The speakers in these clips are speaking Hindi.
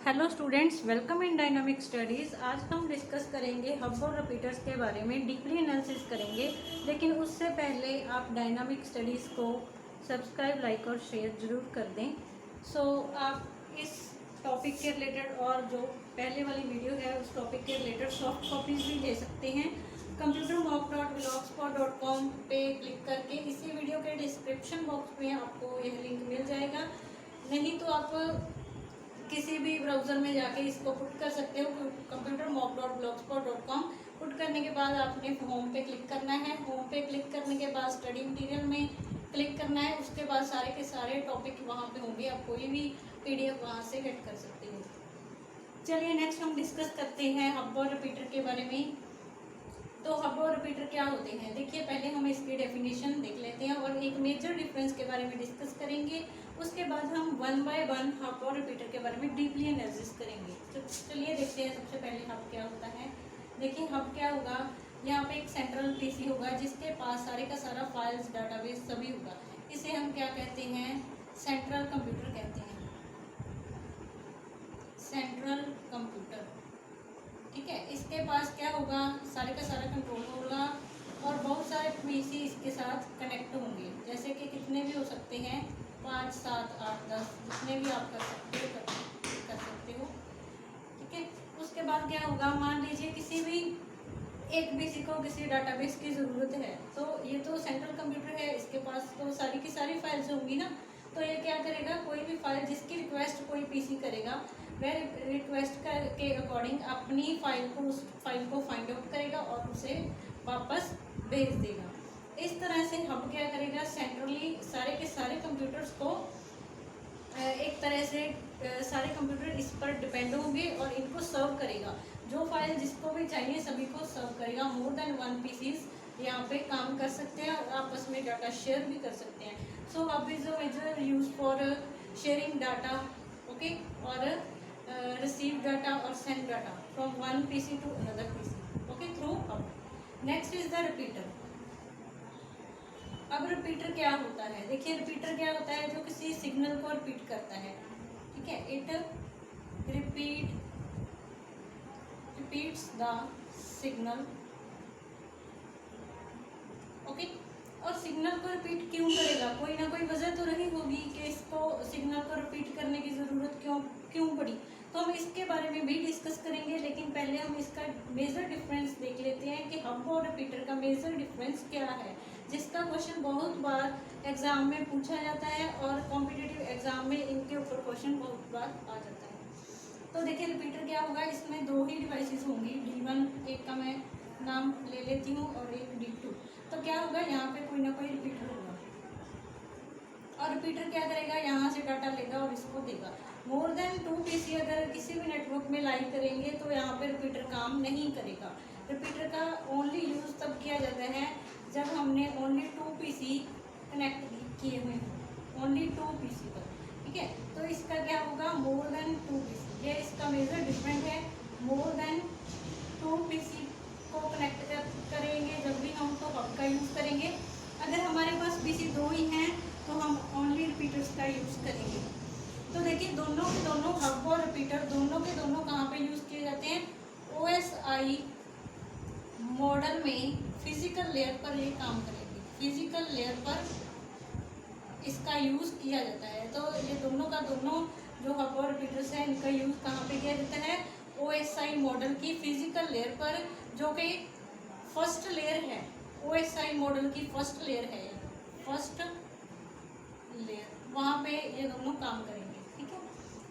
Hello students, welcome in dynamic studies. आज हम डिस्कस करेंगे हब और रिपीटर्स के बारे में, डीपली एनालिसिस करेंगे। लेकिन उससे पहले आप डायनामिक स्टडीज़ को सब्सक्राइब, लाइक और शेयर ज़रूर कर दें। आप इस टॉपिक के रिलेटेड और जो पहले वाली वीडियो है उस टॉपिक के रिलेटेड सॉफ्ट कॉपीज़ भी ले सकते हैं। computermock.blogspot.com पे क्लिक करके इसी वीडियो के डिस्क्रिप्शन बॉक्स में आपको यह लिंक मिल जाएगा। नहीं तो आप किसी भी ब्राउज़र में जाके इसको पुट कर सकते हो। computermock.blogspot.com पुट करने के बाद आपने होम पे क्लिक करना है। होम पे क्लिक करने के बाद स्टडी मटेरियल में क्लिक करना है। उसके बाद सारे के सारे टॉपिक वहाँ पे होंगे, आप कोई भी PDF वहाँ से गेट कर सकते हो। चलिए नेक्स्ट हम डिस्कस करते हैं हब और रिपीटर के बारे में। तो हब और रिपीटर क्या होते हैं, देखिए पहले हम इसकी डेफिनेशन देख लेते हैं और एक मेजर डिफरेंस के बारे में डिस्कस करेंगे। उसके बाद हम वन बाय वन हब और रिपीटर के बारे में डीपली एनालिसिस करेंगे। तो चलिए देखते हैं सबसे पहले हब क्या होता है। देखिए हब क्या होगा, यहाँ पे एक सेंट्रल PC होगा जिसके पास सारे का सारा फाइल्स, डाटाबेस सभी होगा। इसे हम क्या कहते हैं, सेंट्रल कंप्यूटर कहते हैं, सेंट्रल कंप्यूटर। ठीक है, इसके पास क्या होगा, सारे का सारा कंट्रोल होगा और बहुत सारे PC इसके साथ कनेक्ट होंगे। जैसे कि कितने भी हो सकते हैं, 5, 7, 8, 10 जितने भी आप कर सकते हो। ठीक है, उसके बाद क्या होगा, मान लीजिए किसी भी एक PC को किसी डाटाबेस की ज़रूरत है, तो ये तो सेंट्रल कंप्यूटर है, इसके पास तो सारी की सारी फाइल्स होंगी ना। तो ये क्या करेगा, कोई भी फाइल जिसकी रिक्वेस्ट कोई PC करेगा, वह रिक्वेस्ट के अकॉर्डिंग अपनी फाइल को, उस फाइल को फाइंड आउट करेगा और उसे वापस भेज देगा। इस तरह से हब क्या करेगा, सेंट्रली सारे के सारे कंप्यूटर्स को एक तरह से सारे कंप्यूटर इस पर डिपेंड होंगे और इनको सर्व करेगा। जो फाइल जिसको भी चाहिए सभी को सर्व करेगा। मोर देन 1 PCs यहाँ पे काम कर सकते हैं और आपस में डाटा शेयर भी कर सकते हैं। So hub is a major use for sharing data, okay, और रिसीव डाटा और send data from one PC to another PC, okay, through hub. Next is the repeater. अब रिपीटर क्या होता है, देखिए रिपीटर क्या होता है, जो किसी सिग्नल को रिपीट करता है। ठीक है, it repeats the signal, okay. और सिग्नल को रिपीट क्यों करेगा, कोई ना कोई वजह तो रही होगी कि इसको सिग्नल को रिपीट करने की ज़रूरत क्यों पड़ी। तो हम इसके बारे में भी डिस्कस करेंगे, लेकिन पहले हम इसका मेजर डिफरेंस देख लेते हैं कि हब और रिपीटर का मेजर डिफरेंस क्या है, जिसका क्वेश्चन बहुत बार एग्जाम में पूछा जाता है और कॉम्पिटिटिव एग्जाम में इनके ऊपर क्वेश्चन बहुत बार आ जाता है। तो देखिए रिपीटर क्या होगा, इसमें 2 ही डिवाइसेस होंगी, D1 एक का मैं नाम ले लेती हूँ और एक D2। तो क्या होगा, यहाँ पे कोई ना कोई रिपीटर होगा और रिपीटर क्या करेगा, यहाँ से डाटा लेगा और इसको देगा। मोर देन 2 PC अगर किसी भी नेटवर्क में लाइव करेंगे तो यहाँ पे रिपीटर काम नहीं करेगा। रिपीटर का ओनली यूज़ तब किया जाता है जब हमने ओनली 2 PC कनेक्ट किए हुए हों, ओनली 2 PC पर। ठीक है, तो इसका क्या होगा, मोर देन 2 PC, ये इसका मेजर डिफरेंट है। मोर देन 2 PC को कनेक्ट करेंगे जब भी हम, तो हब का यूज़ करेंगे। अगर हमारे पास PC 2 ही हैं तो हम ओनली रिपीटर्स का यूज़ करेंगे। तो देखिए दोनों के दोनों हब और रिपीटर दोनों के दोनों कहाँ पे यूज़ किए जाते हैं, OSI मॉडल में फिजिकल लेयर पर ये काम करेंगे, फिजिकल लेयर पर इसका यूज़ किया जाता है। तो ये दोनों का दोनों जो हब और रिपीटर्स हैं, इनका यूज़ कहाँ पे किया जाता है, OSI मॉडल की फिजिकल लेयर पर, जो कि फर्स्ट लेयर है, OSI मॉडल की फर्स्ट लेयर है, फर्स्ट लेयर, वहाँ पे ये दोनों काम करेंगे। ठीक है,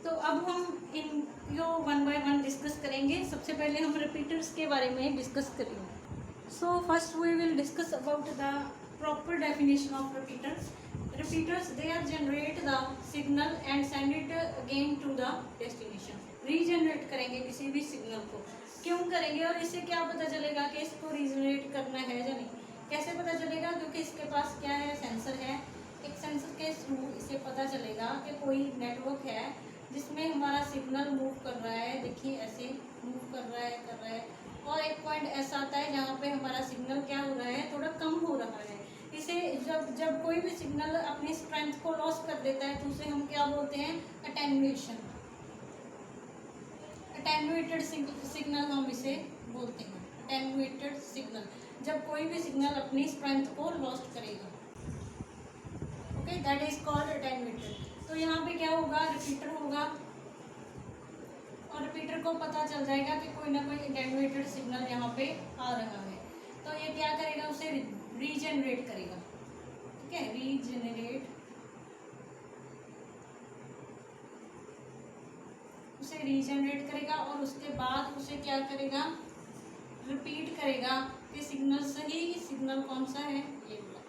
तो अब हम इन यो 1 बाय 1 डिस्कस करेंगे। सबसे पहले हम रिपीटर्स के बारे में डिस्कस करेंगे। So first we will discuss about the proper definition of repeaters. Repeaters, they are generate the signal and send it again to the destination. Regenerate करेंगे किसी भी सिग्नल को, क्यों करेंगे और इससे क्या पता चलेगा कि इसको रीजनरेट करना है या नहीं, कैसे पता चलेगा, क्योंकि इसके पास क्या है, सेंसर है। एक सेंसर के थ्रू इसे पता चलेगा कि कोई नेटवर्क है जिसमें हमारा सिग्नल मूव कर रहा है, देखिए ऐसे मूव कर रहा है और एक पॉइंट ऐसा आता है जहाँ पे हमारा सिग्नल क्या हो रहा है, थोड़ा कम हो रहा है। इसे जब कोई भी सिग्नल अपनी स्ट्रेंथ को लॉस कर देता है तो उसे हम क्या बोलते हैं, अटेन्यूएशन। अटेन्यूएटेड सिग्नल हम इसे बोलते हैं, अटेन्यूएटेड सिग्नल, जब कोई भी सिग्नल अपनी स्ट्रेंथ को लॉस्ट करेगा। Okay, that is called attenuated. तो यहाँ पे क्या होगा, रिपीटर होगा और रिपीटर को पता चल जाएगा कि कोई ना कोई अटेन्यूएटेड सिग्नल यहाँ पे आ रहा है, तो ये क्या करेगा, उसे रीजनरेट करेगा। ठीक है, उसे रीजनरेट करेगा और उसके बाद उसे क्या करेगा, रिपीट करेगा कि सिग्नल सही सिग्नल कौन सा है, ये वाला।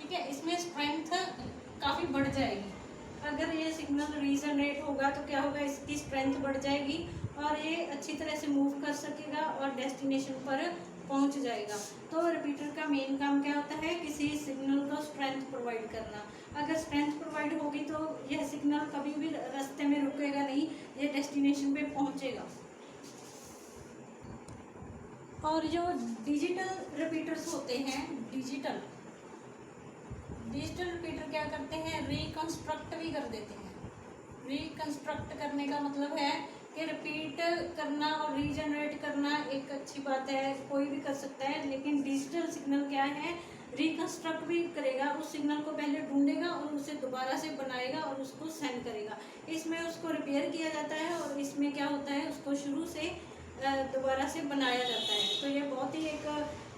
ठीक है, इसमें स्ट्रेंथ काफ़ी बढ़ जाएगी। अगर ये सिग्नल रीजनरेट होगा तो क्या होगा, इसकी स्ट्रेंथ बढ़ जाएगी और ये अच्छी तरह से मूव कर सकेगा और डेस्टिनेशन पर पहुंच जाएगा। तो रिपीटर का मेन काम क्या होता है, किसी सिग्नल को स्ट्रेंथ प्रोवाइड करना। अगर स्ट्रेंथ प्रोवाइड होगी तो यह सिग्नल कभी भी रास्ते में रुकेगा नहीं, ये डेस्टिनेशन पे पहुंचेगा। और जो डिजिटल रिपीटर्स होते हैं, डिजिटल रिपीटर क्या करते हैं, रिकंस्ट्रक्ट भी कर देते हैं। रिकंस्ट्रक्ट करने का मतलब है कि रिपीट करना और रीजनरेट करना एक अच्छी बात है, कोई भी कर सकता है, लेकिन डिजिटल सिग्नल क्या है, रिकंस्ट्रक्ट भी करेगा, उस सिग्नल को पहले ढूंढेगा और उसे दोबारा से बनाएगा और उसको सेंड करेगा। इसमें उसको रिपेयर किया जाता है और इसमें क्या होता है, उसको शुरू से दोबारा से बनाया जाता है। तो ये बहुत ही एक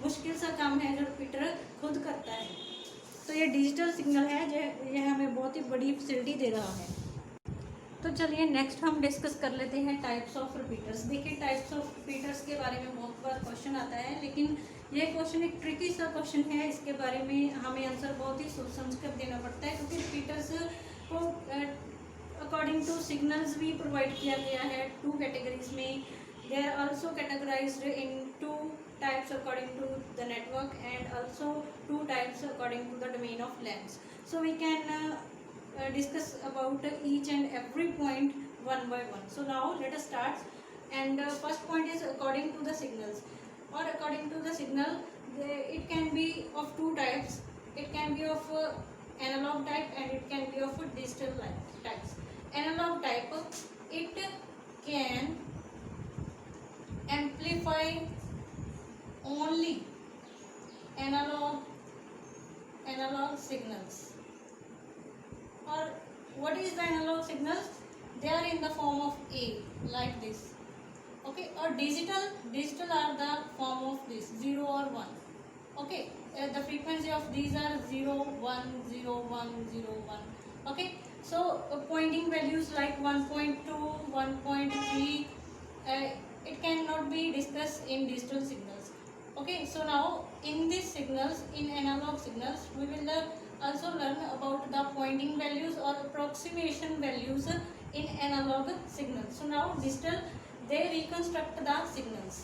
मुश्किल सा काम है जो रिपीटर खुद करता है। तो ये डिजिटल सिग्नल है जो यह हमें बहुत ही बड़ी फैसिलिटी दे रहा है। तो चलिए नेक्स्ट हम डिस्कस कर लेते हैं टाइप्स ऑफ रिपीटर्स। देखिए, टाइप्स ऑफ रिपीटर्स के बारे में बहुत बार क्वेश्चन आता है, लेकिन ये क्वेश्चन एक ट्रिकी सा क्वेश्चन है। इसके बारे में हमें आंसर बहुत ही सोच समझ कर देना पड़ता है, क्योंकि रिपीटर्स को अकॉर्डिंग टू सिग्नल्स भी प्रोवाइड किया गया है 2 कैटेगरीज में। They are also categorised in 2 types according to the network and also 2 types according to the domain of lengths. So we can discuss about each and every point one by one. So now let us start, and first point is according to the signals, or according to the signal it can be of 2 types. It can be of analog type and it can be of digital types. Analog type, it can amplify only analog signals. Or what is the analog signals? They are in the form of A, like this. Okay, or digital are the form of this 0 or 1. Okay, the frequency of these are 0 1 0 1 0 1. Okay, so pointing values like 1.2 1.3 it cannot be discussed in digital signals. Okay, so now in these signals, in analog signals, we will also learn about the pointing values or approximation values in analog signals. So now digital, they reconstruct the signals.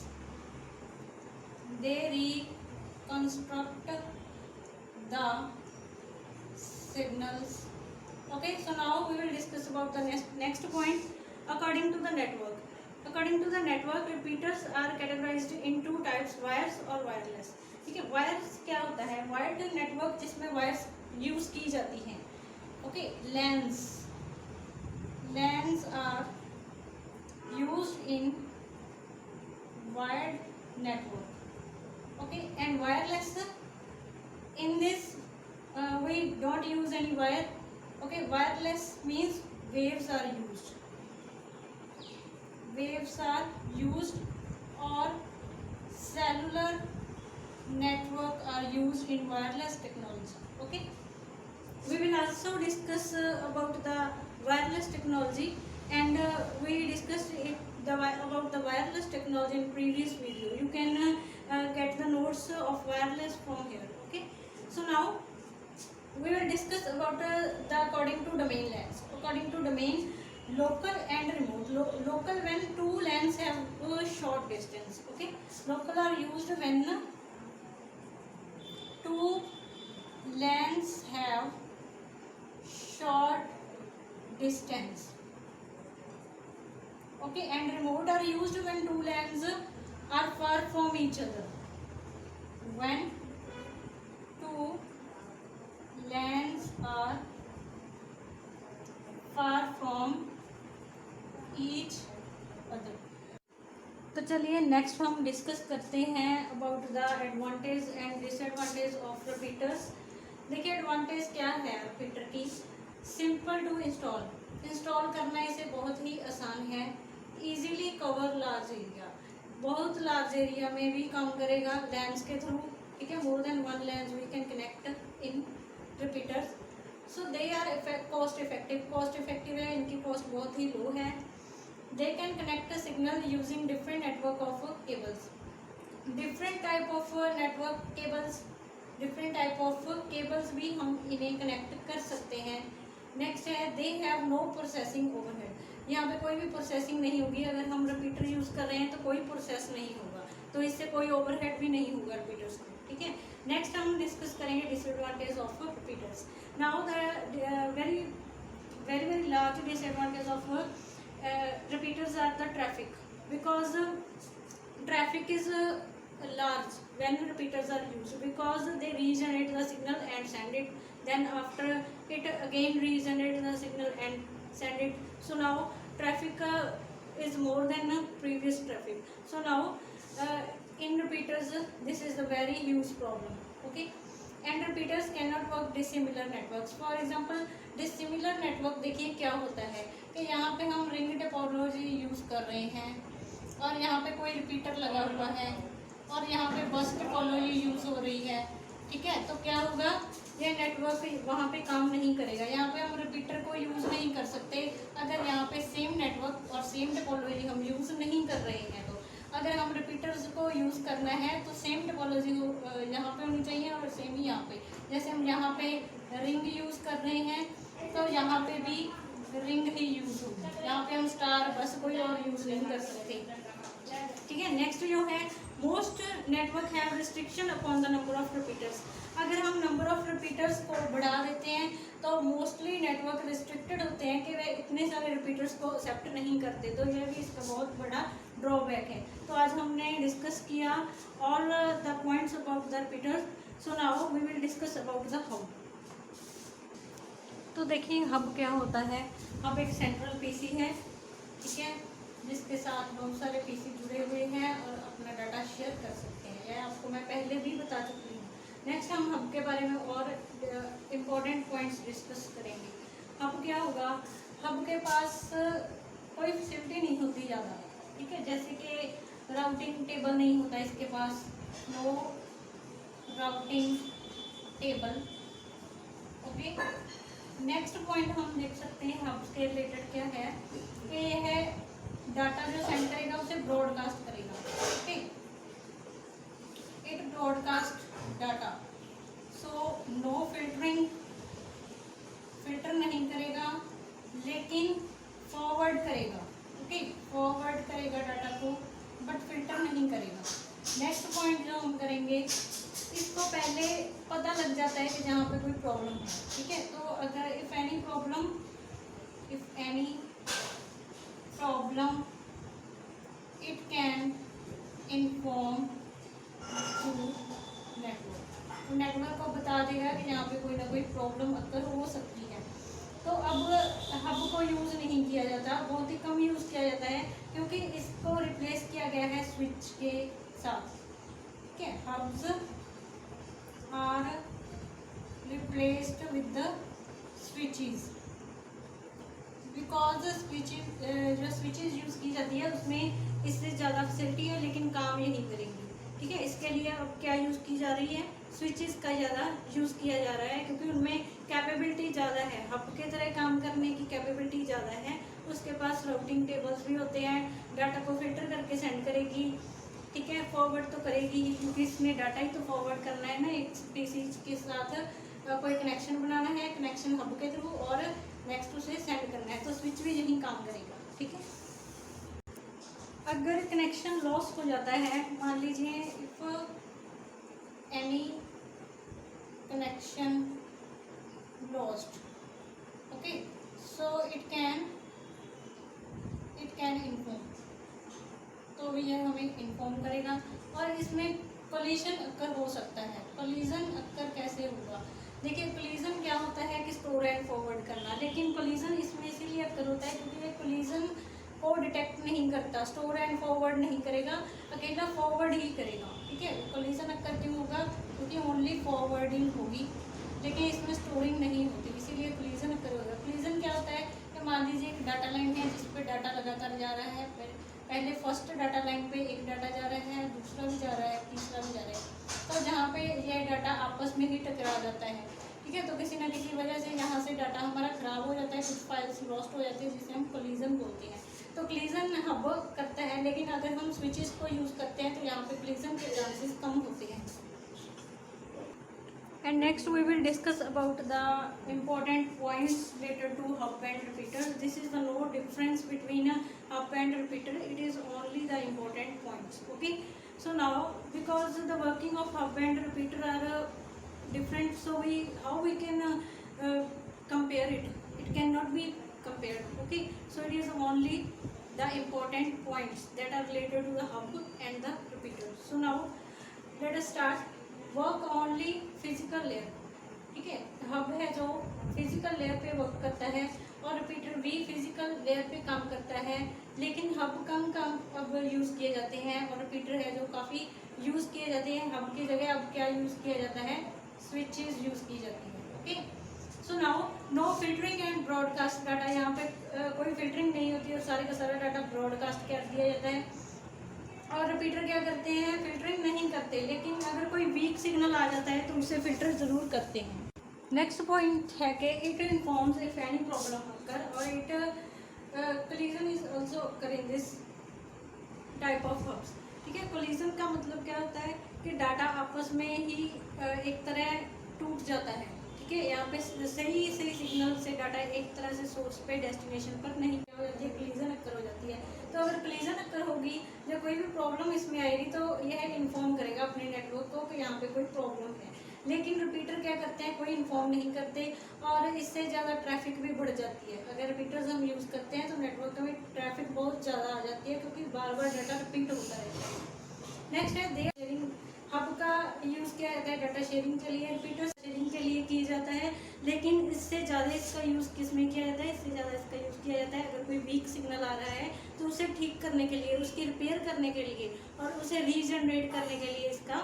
They reconstruct the signals. Okay, so now we will discuss about the next point, according to the network. According to the network, repeaters are categorized in 2 types, wires और वायरलेस। ठीक है, वायर्स क्या होता है, वायर्ड नेटवर्क जिसमें वायर्स यूज की जाती हैं। Okay, LANs are used in wired network. Okay, and wireless, in this we don't use any wire. Okay, wireless means waves are used or cellular network are used in wireless technology. Okay, we will also discuss about the wireless technology, and we discussed about the wireless technology in previous video. You can get the notes of wireless from here. Okay, so now we will discuss about the according to domain LANs. According to domain, local and remote. Local when 2 LANs have a short distance. Okay, local are used when 2 LANs have short distance. Okay, and remote are used when 2 LANs are far from each other. When 2 LANs are far from each other. तो चलिए नेक्स्ट हम डिस्कस करते हैं about the advantage and disadvantage of repeaters. देखिए एडवांटेज क्या है रिपीटर की, सिंपल टू इंस्टॉल करना इसे बहुत ही आसान है, इजीली कवर लार्ज एरिया, बहुत लार्ज एरिया में भी काम करेगा लैंस के थ्रू, ठीक है, more than one LANs we can connect in repeaters. So they are cost effective है, इनकी कॉस्ट बहुत ही लो है। They can connect a signal using different network of cables, different type of network cables, different type of cables भी हम इन्हें कनेक्ट कर सकते हैं। नेक्स्ट है they have no processing overhead, यहाँ पे कोई भी प्रोसेसिंग नहीं होगी, अगर हम रिपीटर यूज़ कर रहे हैं तो कोई प्रोसेस नहीं होगा, तो इससे कोई ओवरहेड भी नहीं होगा रिपीटर्स को, ठीक है। नेक्स्ट हम डिस्कस करेंगे disadvantage of repeaters. Now the very very very large disadvantage of repeaters are the traffic, because traffic is large when repeaters are used, because they regenerate the signal and send it, then after it again regenerate the signal and send it. So now traffic is more than previous traffic. So now in repeaters this is a very huge problem, okay. And repeaters cannot work dissimilar networks. For example dissimilar network देखिए क्या होता है कि यहाँ पे हम रिंग टोपोलॉजी यूज़ कर रहे हैं और यहाँ पे कोई रिपीटर लगा हुआ है और यहाँ पे बस टोपोलॉजी यूज़ हो रही है, ठीक है। तो क्या होगा, ये नेटवर्क वहाँ पे काम नहीं करेगा, यहाँ पे हम रिपीटर को यूज़ नहीं कर सकते अगर यहाँ पे सेम नेटवर्क और सेम टोपोलॉजी हम यूज़ नहीं कर रहे हैं। तो अगर हम रिपीटर्स को यूज़ करना है तो सेम टोपोलॉजी यहाँ पे होनी चाहिए और सेम ही यहाँ पे, जैसे हम यहाँ पे रिंग यूज़ कर रहे हैं तो यहाँ पे भी रिंग ही यूज़ होगी, यहाँ पे हम स्टार बस कोई और यूज़ नहीं कर सकते, ठीक है। नेक्स्ट जो है most network have restriction upon the number of repeaters, अगर हम नंबर ऑफ रिपीटर्स को बढ़ा देते हैं तो मोस्टली नेटवर्क रिस्ट्रिक्टेड होते हैं कि वे इतने सारे रिपीटर्स को एक्सेप्ट नहीं करते, तो यह भी इसका बहुत बड़ा ड्रॉबैक है। तो आज हमने डिस्कस किया all the points about the repeaters. So now we will discuss about the hub. तो देखिए हब क्या होता है, हब एक सेंट्रल पीसी है, ठीक है, जिसके साथ बहुत सारे पीसी जुड़े हुए हैं और अपना डाटा शेयर कर सकते हैं, यह आपको मैं पहले भी बता चुकी हूँ। नेक्स्ट हम हब के बारे में और इम्पोर्टेंट पॉइंट्स डिस्कस करेंगे। हब क्या होगा, हब के पास कोई फैसिलिटी नहीं होती ज़्यादा, ठीक है, जैसे कि राउटिंग टेबल नहीं होता इसके पास, no routing table, okay. Next point हम देख सकते हैं हब्स के रिलेटेड क्या है कि यह डाटा जो सेंड करेगा उसे ब्रॉडकास्ट करेगा, okay, it broadcast data. So no filtering, filter नहीं करेगा लेकिन फॉरवर्ड करेगा, ओके, फॉरवर्ड करेगा डाटा को बट फिल्टर नहीं करेगा। नेक्स्ट पॉइंट जो हम करेंगे, इसको पहले पता लग जाता है कि जहाँ पे कोई प्रॉब्लम है, ठीक है, तो अगर if any problem it can inform to network, तो नेटवर्क को बता देगा कि यहाँ पे कोई ना कोई प्रॉब्लम अक्सर हो सकती है। तो अब हब को यूज़ नहीं किया जाता, बहुत ही कम यूज़ किया जाता है क्योंकि इसको रिप्लेस किया गया है स्विच के साथ, ठीक है। Hubs are replaced with the switches, because जो स्विचेस यूज़ की जाती है उसमें इससे ज़्यादा फैसिलिटी है लेकिन काम यही करेंगी, ठीक है। इसके लिए अब क्या यूज़ की जा रही है, स्विचेस का ज़्यादा यूज़ किया जा रहा है क्योंकि उनमें कैपेबिलिटी ज़्यादा है, हब के तरह काम करने की कैपेबिलिटी ज़्यादा है, उसके पास राउटिंग टेबल्स भी होते हैं, डाटा को फिल्टर करके सेंड करेगी, ठीक है, फॉरवर्ड तो करेगी क्योंकि इसमें डाटा ही तो फॉरवर्ड करना है ना, एक पीसी के साथ कोई कनेक्शन बनाना है, कनेक्शन हब के थ्रू, और नेक्स्ट उसे सेंड करना है, तो स्विच भी यही काम करेगा, ठीक है। अगर कनेक्शन लॉस हो जाता है, मान लीजिए if any connection lost, okay, so it can inform, तो यह हमें इन्फॉर्म करेगा। और इसमें कोलिजन अक्कर हो सकता है, कोलिजन अक्कर कैसे होगा, देखिए कोलिजन क्या होता है कि स्टोर एंड फॉरवर्ड करना, लेकिन कोलिजन इसमें इसीलिए अक्कर होता है क्योंकि ये कोलिजन को डिटेक्ट नहीं करता, स्टोर एंड फॉरवर्ड नहीं करेगा, अकेला फॉरवर्ड ही करेगा। ठीक है, कोलिजन अक्कर क्यों होगा? क्योंकि ओनली फॉरवर्डिंग होगी, लेकिन इसमें स्टोरिंग नहीं होती, इसीलिए कोलिजन अक्कर होगा। कोलिजन क्या होता है कि मान लीजिए एक डाटा लाइन है जिस पे डाटा लगातार जा रहा है, पहले फर्स्ट डाटा लाइन पे एक डाटा जा रहा है, दूसरा भी जा रहा है, तीसरा भी जा रहा है, तो जहाँ पे यह डाटा आपस में ही टकरा जाता है। ठीक है, तो किसी ना किसी वजह से यहाँ से डाटा हमारा ख़राब हो जाता है, कुछ फाइल्स लॉस्ट हो जाती है, जिसे हम कोलिजन बोलते हैं। तो कोलिजन हब करता है, लेकिन अगर हम स्विचेस को यूज़ करते हैं तो यहाँ पे कोलिजन के चांसेस कम होते हैं। And next we will discuss about the important points related to hub and repeater. This is the no difference between a hub and repeater. It is only the important points. Okay. So now because the working of hub and repeater are different, so how we can compare it? It cannot be compared. Okay. So it is only the important points that are related to the hub and the repeater. So now let us start. Work only physical layer. ठीक है, हब है जो फिजिकल लेयर पे वर्क करता है और रिपीटर भी फिजिकल लेयर पे काम करता है, लेकिन हब कम अब यूज़ किए जाते हैं और रिपीटर है जो काफ़ी यूज़ किए जाते हैं। हब की जगह अब क्या यूज़ किया जाता है? स्विचेस यूज़ की जाती है। Okay, so now no filtering and broadcast data. यहाँ पे कोई फिल्टरिंग नहीं होती और सारे का सारा डाटा ब्रॉडकास्ट कर दिया जाता है। और रिपीटर क्या करते हैं? फिल्टरिंग नहीं करते, लेकिन अगर कोई वीक सिग्नल आ जाता है तो उसे फिल्टर ज़रूर करते हैं। नेक्स्ट पॉइंट है कि it informs if any problem occur, और it collision is also occur in this type of hubs. ठीक है, कोलिजन का मतलब क्या होता है कि डाटा आपस में ही एक तरह टूट जाता है। ठीक है, यहाँ पे सही सिग्नल से डाटा एक तरह से सोर्स पे डेस्टिनेशन पर नहीं हो जाती है, कोलिजन अक्कर हो जाती है। तो अगर कोलिजन अक्कर होगी, जब कोई भी प्रॉब्लम इसमें आएगी तो यह इन्फॉर्म करेगा अपने नेटवर्क को कि यहाँ पे कोई प्रॉब्लम है। लेकिन रिपीटर क्या करते हैं? कोई इन्फॉर्म नहीं करते और इससे ज़्यादा ट्रैफिक भी बढ़ जाती है। अगर रिपीटर्स हम यूज़ करते हैं तो नेटवर्क में ट्रैफिक बहुत ज़्यादा आ जाती है, क्योंकि बार बार डाटा रिपीट होता रहता है। नेक्स्ट है डेटा शेयरिंग। हब का यूज़ किया जाता है डाटा शेयरिंग के लिए, रिपीटर शेयरिंग के लिए किया जाता है, लेकिन इससे ज़्यादा इसका यूज़ किस में किया जाता है? इससे ज़्यादा इसका यूज़ किया जाता है अगर कोई वीक सिग्नल आ रहा है तो उसे ठीक करने के लिए, उसकी रिपेयर करने के लिए और उसे रीजनरेट करने के लिए इसका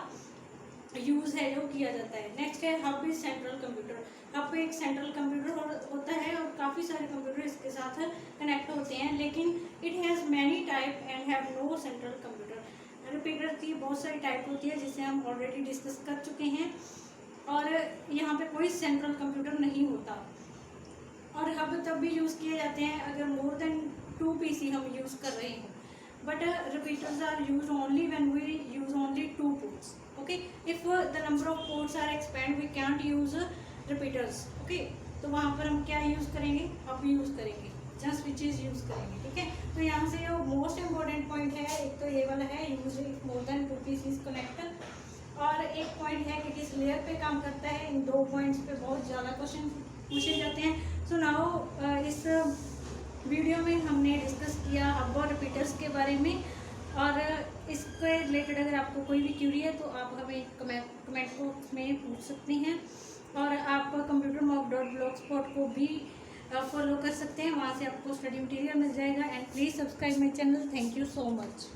यूज़ है जो किया जाता है। नेक्स्ट है hub is central computer. Hub एक सेंट्रल कंप्यूटर होता है और काफ़ी सारे कंप्यूटर इसके साथ कनेक्ट होते हैं, लेकिन it has many type and have no central computer. Repeater की बहुत सारी टाइप होती है जिसे हम ऑलरेडी डिस्कस कर चुके हैं, और यहाँ पे कोई सेंट्रल कंप्यूटर नहीं होता। और हब तब भी यूज़ किए जाते हैं अगर मोर देन 2 पीसी हम यूज़ कर रहे हैं, but repeaters are use only when we use only 2 ports. Okay, if the number of ports are expand, we can't use repeaters. Okay, तो वहाँ पर हम क्या यूज़ करेंगे? हब यूज़ करेंगे, जहाँ स्विचेस यूज़ करेंगे। ठीक है, तो यहाँ से जो मोस्ट इम्पोर्टेंट पॉइंट है, एक तो ये वाला है use if more than 2 pieces connector, और एक पॉइंट है कि किस लेयर पे काम करता है। इन 2 पॉइंट्स पे बहुत ज़्यादा क्वेश्चन पूछे जाते हैं। सो नाउ इस वीडियो में हमने डिस्कस किया हब और रिपीटर्स के बारे में, और इसके रिलेटेड अगर आपको कोई भी क्यूरी है तो आप हमें कमेंट बॉक्स में पूछ सकते हैं, और आप computermock.blogspot को भी फॉलो कर सकते हैं, वहाँ से आपको स्टडी मटेरियल मिल जाएगा। And please subscribe my channel. Thank you so much.